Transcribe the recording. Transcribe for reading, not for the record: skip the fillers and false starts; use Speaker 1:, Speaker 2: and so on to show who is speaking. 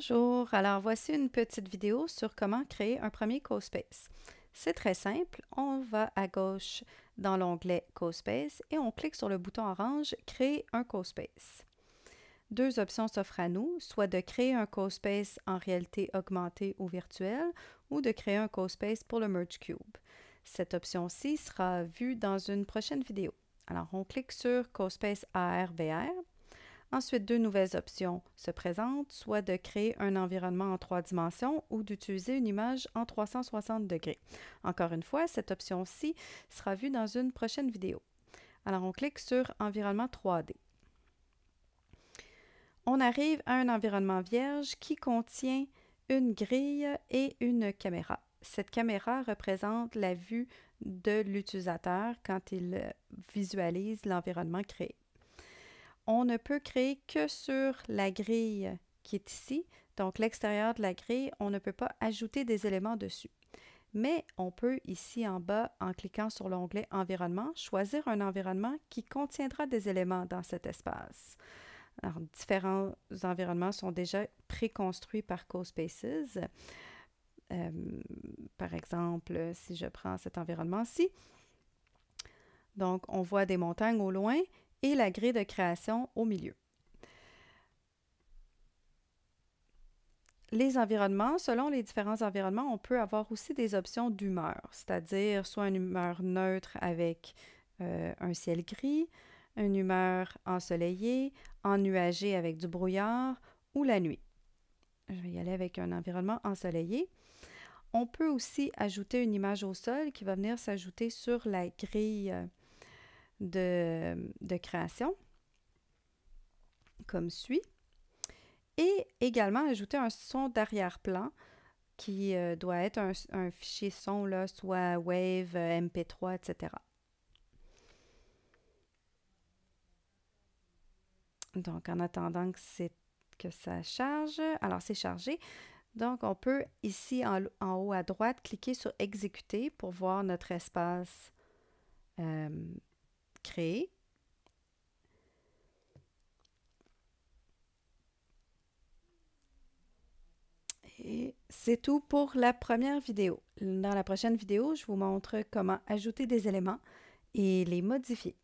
Speaker 1: Bonjour, alors voici une petite vidéo sur comment créer un premier CoSpace. C'est très simple, on va à gauche dans l'onglet CoSpace et on clique sur le bouton orange « Créer un CoSpace ». Deux options s'offrent à nous, soit de créer un CoSpace en réalité augmentée ou virtuelle ou de créer un CoSpace pour le Merge Cube. Cette option-ci sera vue dans une prochaine vidéo. Alors on clique sur CoSpace AR/VR. Ensuite, deux nouvelles options se présentent, soit de créer un environnement en 3 dimensions ou d'utiliser une image en 360 degrés. Encore une fois, cette option-ci sera vue dans une prochaine vidéo. Alors, on clique sur Environnement 3D. On arrive à un environnement vierge qui contient une grille et une caméra. Cette caméra représente la vue de l'utilisateur quand il visualise l'environnement créé. On ne peut créer que sur la grille qui est ici. Donc, l'extérieur de la grille, on ne peut pas ajouter des éléments dessus. Mais on peut ici en bas, en cliquant sur l'onglet Environnement, choisir un environnement qui contiendra des éléments dans cet espace. Alors, différents environnements sont déjà préconstruits par CoSpaces. Par exemple, si je prends cet environnement-ci, donc on voit des montagnes au loin et la grille de création au milieu. Les environnements, selon les différents environnements, on peut avoir aussi des options d'humeur, c'est-à-dire soit une humeur neutre avec un ciel gris, une humeur ensoleillée, ennuagée avec du brouillard ou la nuit. Je vais y aller avec un environnement ensoleillé. On peut aussi ajouter une image au sol qui va venir s'ajouter sur la grille de création, comme suit. Et également ajouter un son d'arrière-plan qui doit être un fichier son, là, soit Wave, MP3, etc. Donc, en attendant que ça charge, alors c'est chargé. Donc, on peut ici en haut à droite cliquer sur Exécuter pour voir notre espace créé. Et c'est tout pour la première vidéo. Dans la prochaine vidéo, je vous montre comment ajouter des éléments et les modifier.